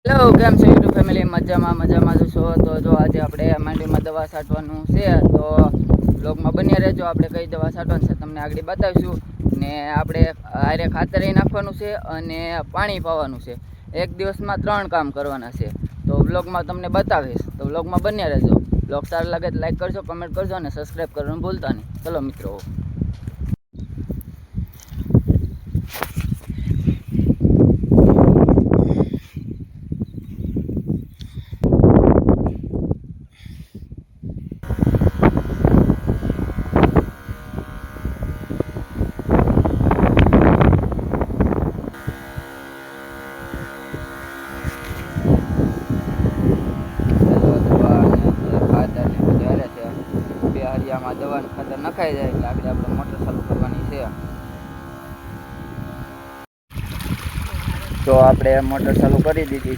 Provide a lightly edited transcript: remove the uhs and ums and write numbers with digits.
Hello, કેમ છો YouTube family? મજામાં છો? તો જો આજે આપણે માંડવીમાં દવા છાંટવાનું છે, તો બ્લોગમાં બન્યા રહેજો. આપણે કઈ દવા છાંટવાની છે તમને આગળ બતાવીશું. ને આપણે હારે ખાતર નાખવાનું છે અને પાણી પાવાનું છે. એક દિવસમાં 3 કામ કરવાના છે, તો બ્લોગમાં તમને બતાવીશ. તો બ્લોગમાં બન્યા રહેજો. બ્લોગ સારો લાગે તો લાઈક કરજો, કમેન્ટ કરજો અને સબસ્ક્રાઈબ કરવાનું ભૂલતા નહીં. ચલો મિત્રો. હરિયામાં દવાનું ખાતર નખાઈ જાય એટલે આગળ આપણે મોટર ચાલુ કરવાની છે. તો આપણે મોટર ચાલુ કરી દીધી.